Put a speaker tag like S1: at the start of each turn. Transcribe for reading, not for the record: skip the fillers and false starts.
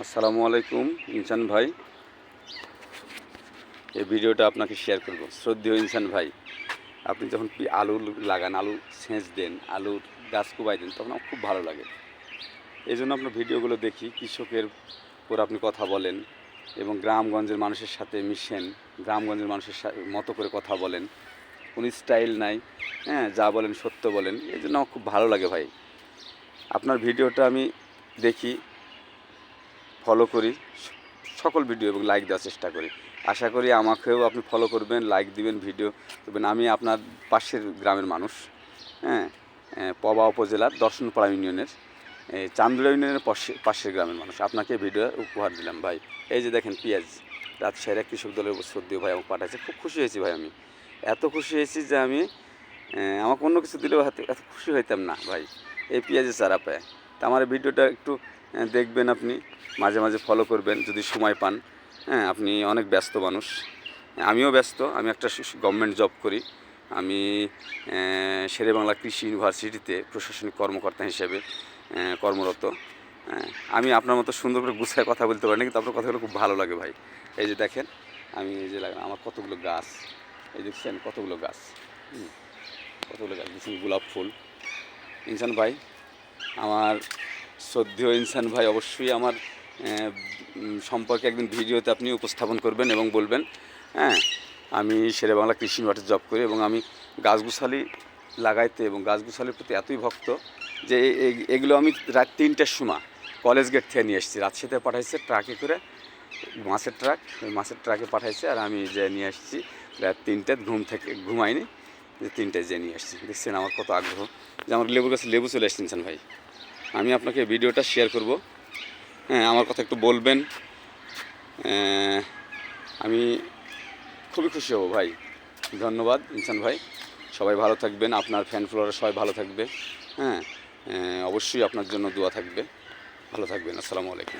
S1: আসসালামু আলাইকুম ইনসান ভাই। এই ভিডিওটা আপনাকে শেয়ার করব। শ্রদ্ধেয় ইনসান ভাই, আপনি যখন আলু লাগান, আলু সেচ দেন, আলুর গাছ কুবাই দেন, তখন আমার খুব ভালো লাগে। এই জন্য আপনার ভিডিওগুলো দেখি। কৃষকের উপর আপনি কথা বলেন এবং গ্রামগঞ্জের মানুষের সাথে মিশেন, গ্রামগঞ্জের মানুষের মতো করে কথা বলেন, কোনো স্টাইল নাই, হ্যাঁ, যা বলেন সত্য বলেন। এই জন্য আমার খুব ভালো লাগে ভাই। আপনার ভিডিওটা আমি দেখি, ফলো করি সকল ভিডিও এবং লাইক দেওয়ার চেষ্টা করি। আশা করি আমাকেও আপনি ফলো করবেন, লাইক দিবেন, ভিডিও করবেন। আমি আপনার পাশের গ্রামের মানুষ, হ্যাঁ, পবা উপজেলার দর্শনপাড়া ইউনিয়নের চান্দুরা ইউনিয়নের পাশের গ্রামের মানুষ। আপনাকে ভিডিও উপহার দিলাম ভাই। এই যে দেখেন পেঁয়াজ, রাজশাহীর এক কৃষক দলের শ্রদ্ধেয় ভাই আমাকে পাঠাচ্ছে। খুব খুশি হয়েছি ভাই, আমি এত খুশি হয়েছি যে আমি আমাকে অন্য কিছু দিলেও এত খুশি হইতাম না ভাই। এই পেঁয়াজের চারা পায় তা আমার ভিডিওটা একটু দেখবেন, আপনি মাঝে মাঝে ফলো করবেন যদি সময় পান। হ্যাঁ, আপনি অনেক ব্যস্ত মানুষ, আমিও ব্যস্ত। আমি একটা গভর্নমেন্ট জব করি। আমি শেরেবাংলা কৃষি ইউনিভার্সিটিতে প্রশাসনিক কর্মকর্তা হিসেবে কর্মরত। আমি আপনার মতো সুন্দর করে গুছায় কথা বলতে পারি না, কিন্তু আপনার কথাগুলো খুব ভালো লাগে ভাই। এই যে দেখেন, আমি এই যে আমার কতগুলো গাছ, এই দেখছেন কতগুলো গাছ, কতগুলো গাছ দিচ্ছেন, গোলাপ ফুল। ইনসান ভাই, আমার শ্রদ্ধেয় ইনসান ভাই, অবশ্যই আমার সম্পর্কে একদিন ভিডিওতে আপনি উপস্থাপন করবেন এবং বলবেন। হ্যাঁ, আমি শেরেবাংলা কৃষি ইউনিভার্সিটি জব করি এবং আমি গাছগুছালি লাগাইতে এবং গাছগুছালির প্রতি এতই ভক্ত যে এগুলো আমি রাত 3টার সময় কলেজ গেট থেকে নিয়ে এসেছি। রাজশাহীতে পাঠাইছে ট্রাকে করে, মাছের ট্রাক, ওই মাছের ট্রাকে পাঠাইছে, আর আমি যে নিয়ে আসছি রাত 3টায়, ঘুম থেকে ঘুমাইনি, যে 3টায় যে নিয়ে আসছি। দেখছেন আমার কত আগ্রহ যে আমার লেবুর গাছে লেবু চলে এসেছেন ভাই। আমি আপনাকে ভিডিওটা শেয়ার করব। হ্যাঁ, আমার কথা একটু বলবেন, আমি খুবই খুশি হব ভাই। ধন্যবাদ ইনসান ভাই, সবাই ভালো থাকবেন, আপনার ফ্যান ফলোয়ার সবাই ভালো থাকবে। হ্যাঁ, অবশ্যই আপনার জন্য দোয়া থাকবে। ভালো থাকবেন। আসসালামু আলাইকুম।